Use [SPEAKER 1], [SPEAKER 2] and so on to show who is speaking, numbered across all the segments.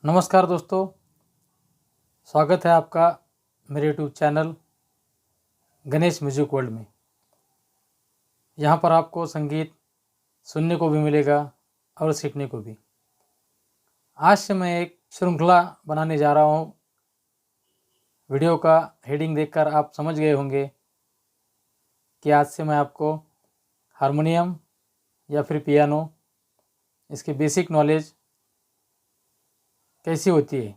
[SPEAKER 1] नमस्कार दोस्तों, स्वागत है आपका मेरे YouTube channel Ganesh music world में। यहाँ पर आपको संगीत सुनने को भी मिलेगा और सीखने को भी। आज से मैं एक श्रृंखला बनाने जा रहा हूँ। वीडियो का हेडिंग देखकर आप समझ गए होंगे कि आज से मैं आपको हारमोनियम या फिर पियानो, इसकी बेसिक नॉलेज कैसी होती है,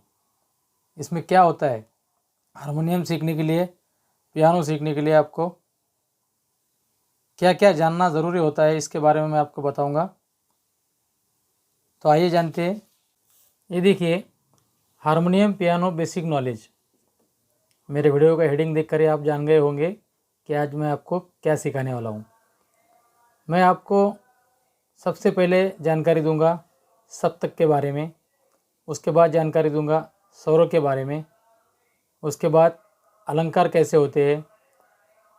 [SPEAKER 1] इसमें क्या होता है, हारमोनियम सीखने के लिए, पियानो सीखने के लिए आपको क्या क्या जानना ज़रूरी होता है, इसके बारे में मैं आपको बताऊंगा। तो आइए जानते हैं। ये देखिए, हारमोनियम पियानो बेसिक नॉलेज। मेरे वीडियो का हेडिंग देखकर ही आप जान गए होंगे कि आज मैं आपको क्या सिखाने वाला हूँ। मैं आपको सबसे पहले जानकारी दूंगा सप्तक के बारे में, उसके बाद जानकारी दूंगा स्वरों के बारे में, उसके बाद अलंकार कैसे होते हैं,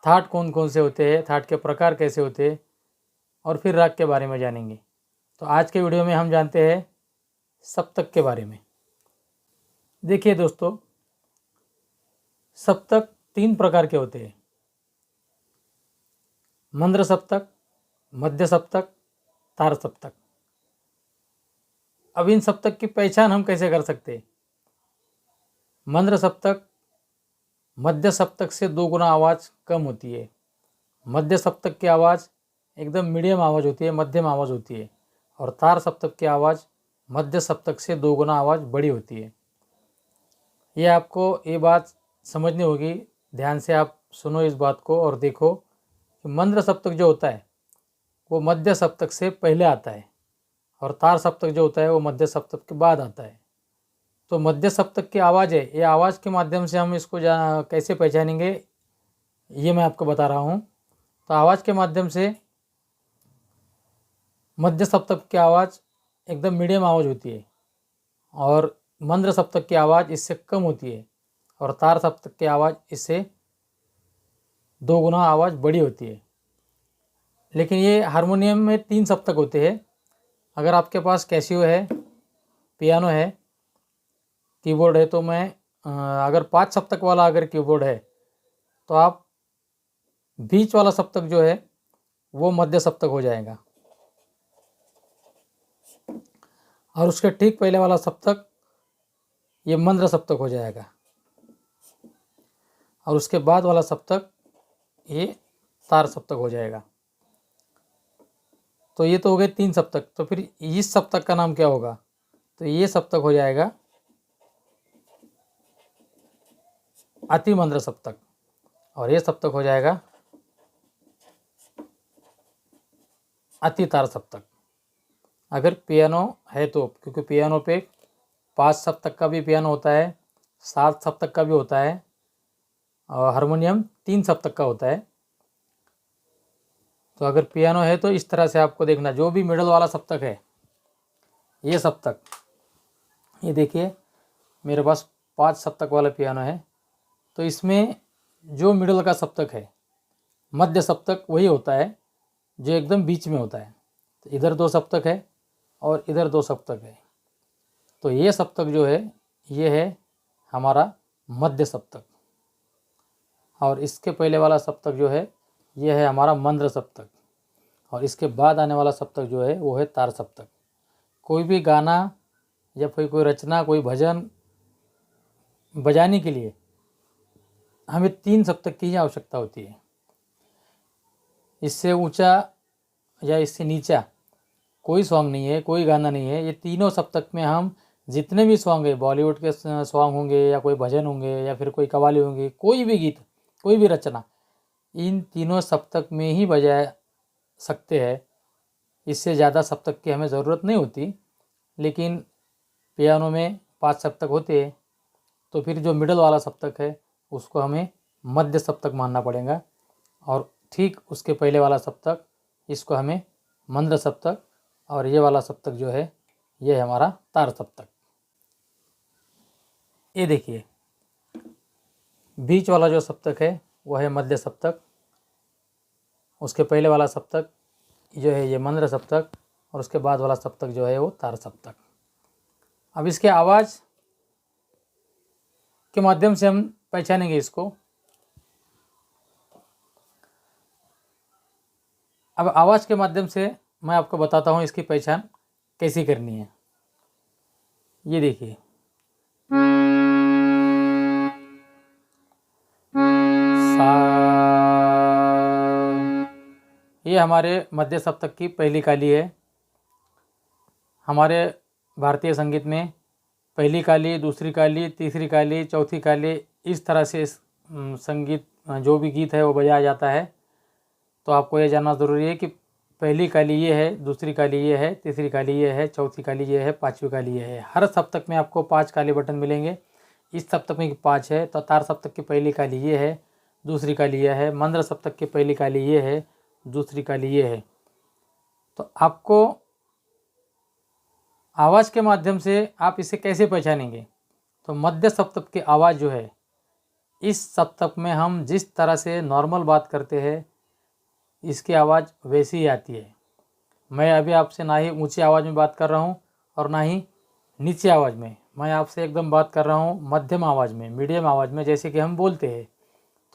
[SPEAKER 1] थाट कौन कौन से होते हैं, थाट के प्रकार कैसे होते हैं, और फिर राग के बारे में जानेंगे। तो आज के वीडियो में हम जानते हैं सप्तक के बारे में। देखिए दोस्तों, सप्तक 3 प्रकार के होते हैं: मंद्र सप्तक, मध्य सप्तक, तार सप्तक। अब इन सप्तक की पहचान हम कैसे कर सकते हैं? मंद्र सप्तक मध्य सप्तक से 2 गुना आवाज़ कम होती है। मध्य सप्तक की आवाज़ एकदम मीडियम आवाज़ होती है, मध्यम आवाज़ होती है। और तार सप्तक की आवाज़ मध्य सप्तक से 2 गुना आवाज़ बड़ी होती है। ये आपको ये बात समझनी होगी, ध्यान से आप सुनो इस बात को और देखो कि मंद्र सप्तक जो होता है वो मध्य सप्तक से पहले आता है और तार सप्तक जो होता है वो मध्य सप्तक के बाद आता है। तो मध्य सप्तक की आवाज़ है, ये आवाज़ के माध्यम से हम इसको कैसे पहचानेंगे, ये मैं आपको बता रहा हूँ। तो आवाज़ के माध्यम से मध्य सप्तक की आवाज़ एकदम मीडियम आवाज़ होती है और मंद्र सप्तक की आवाज़ इससे कम होती है और तार सप्तक की आवाज़ इससे 2 गुना आवाज़ बड़ी होती है। लेकिन ये हारमोनियम में 3 सप्तक होते हैं। अगर आपके पास कैसियो है, पियानो है, कीबोर्ड है, तो मैं अगर 5 सप्तक वाला अगर कीबोर्ड है तो आप बीच वाला सप्तक जो है वो मध्य सप्तक हो जाएगा और उसके ठीक पहले वाला सप्तक ये मंद्र सप्तक हो जाएगा और उसके बाद वाला सप्तक ये तार सप्तक हो जाएगा। तो ये तो हो गए 3 सप्तक। तो फिर इस सप्तक का नाम क्या होगा? तो ये सप्तक हो जाएगा अति मंद्र सप्तक और ये सप्तक हो जाएगा अति तार सप्तक। अगर पियानो है तो, क्योंकि पियानो पे 5 सप्तक का भी पियानो होता है, 7 सप्तक का भी होता है और हारमोनियम 3 सप्तक का होता है। तो अगर पियानो है तो इस तरह से आपको देखना, जो भी मिडल वाला सप्तक है, ये सप्तक, ये देखिए मेरे पास 5 सप्तक वाला पियानो है, तो इसमें जो मिडल का सप्तक है, मध्य सप्तक वही होता है जो एकदम बीच में होता है। तो इधर 2 सप्तक है और इधर 2 सप्तक है, तो ये सप्तक जो है ये है हमारा मध्य सप्तक और इसके पहले वाला सप्तक जो है ये है हमारा मंद्र सप्तक और इसके बाद आने वाला सप्तक जो है वो है तार सप्तक। कोई भी गाना या फिर कोई रचना, कोई भजन बजाने के लिए हमें 3 सप्तक की ही आवश्यकता होती है। इससे ऊंचा या इससे नीचा कोई सॉन्ग नहीं है, कोई गाना नहीं है। ये तीनों सप्तक में हम जितने भी सॉन्ग है, बॉलीवुड के सॉन्ग होंगे या कोई भजन होंगे या फिर कोई कव्वाली होंगी, कोई भी गीत, कोई भी रचना, इन तीनों सप्तक में ही बजा सकते हैं। इससे ज़्यादा सप्तक की हमें ज़रूरत नहीं होती। लेकिन पियानो में 5 सप्तक होते हैं, तो फिर जो मिडल वाला सप्तक है उसको हमें मध्य सप्तक मानना पड़ेगा और ठीक उसके पहले वाला सप्तक, इसको हमें मंद्र सप्तक, और ये वाला सप्तक जो है ये है हमारा तार सप्तक। ये देखिए, बीच वाला जो सप्तक है वो है मध्य सप्तक, उसके पहले वाला सप्तक जो है ये मंद्र सप्तक और उसके बाद वाला सप्तक जो है वो तार सप्तक। अब इसके आवाज़ के माध्यम से हम पहचानेंगे इसको। अब आवाज़ के माध्यम से मैं आपको बताता हूँ इसकी पहचान कैसी करनी है। ये देखिए, सा, ये हमारे मध्य सप्तक की पहली काली है। हमारे भारतीय संगीत में पहली काली, दूसरी काली, तीसरी काली, चौथी काली, इस तरह से संगीत जो भी गीत है वो बजाया जाता है। तो आपको ये जानना ज़रूरी है कि पहली काली ये है, दूसरी काली ये है, तीसरी काली ये है, चौथी काली ये है, पांचवी काली ये है। हर सप्तक में आपको 5 काले बटन मिलेंगे। इस सप्तक में 5 है, तो तार सप्तक की पहली काली ये है, दूसरी काली ये है। मंद्र सप्तक की पहली काली ये है, दूसरी काली ये है। तो आपको आवाज़ के माध्यम से आप इसे कैसे पहचानेंगे? तो मध्य सप्तक की आवाज़ जो है, इस सप्तक में हम जिस तरह से नॉर्मल बात करते हैं, इसकी आवाज़ वैसी ही आती है। मैं अभी आपसे ना ही ऊंची आवाज़ में बात कर रहा हूँ और ना ही नीची आवाज़ में। मैं आपसे एकदम बात कर रहा हूँ मध्यम आवाज़ में, मीडियम आवाज़ में, जैसे कि हम बोलते हैं।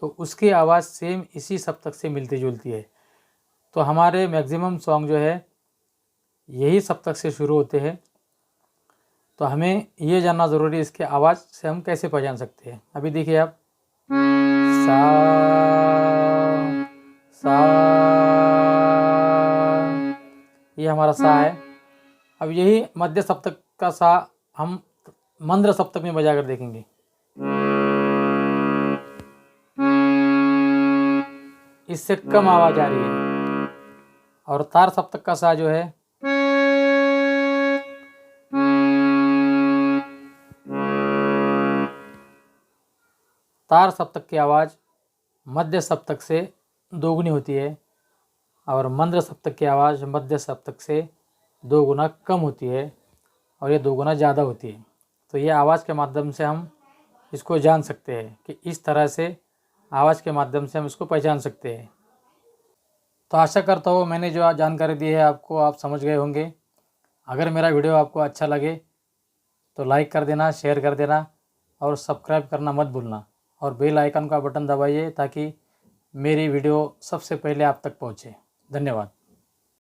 [SPEAKER 1] तो उसकी आवाज़ सेम इसी सप्तक से मिलती जुलती है। तो हमारे मैक्सिमम सॉन्ग जो है यही सप्तक से शुरू होते हैं। तो हमें ये जानना ज़रूरी है इसके आवाज़ से हम कैसे पहचान सकते हैं। अभी देखिए आप, सा, सा, ये हमारा सा है। अब यही मध्य सप्तक का सा हम मंद्र सप्तक में बजा कर देखेंगे। इससे कम आवाज़ आ रही है। और तार सप्तक का सा जो है, तार सप्तक की आवाज़ मध्य सप्तक से दोगुनी होती है और मंद्र सप्तक की आवाज़ मध्य सप्तक से 2 गुना कम होती है और ये 2 गुना ज़्यादा होती है। तो ये आवाज़ के माध्यम से हम इसको जान सकते हैं कि इस तरह से आवाज़ के माध्यम से हम इसको पहचान सकते हैं। तो आशा करता हूँ मैंने जो जानकारी दी है आपको आप समझ गए होंगे। अगर मेरा वीडियो आपको अच्छा लगे तो लाइक कर देना, शेयर कर देना और सब्सक्राइब करना मत भूलना और बेल आइकन का बटन दबाइए ताकि मेरी वीडियो सबसे पहले आप तक पहुँचे। धन्यवाद।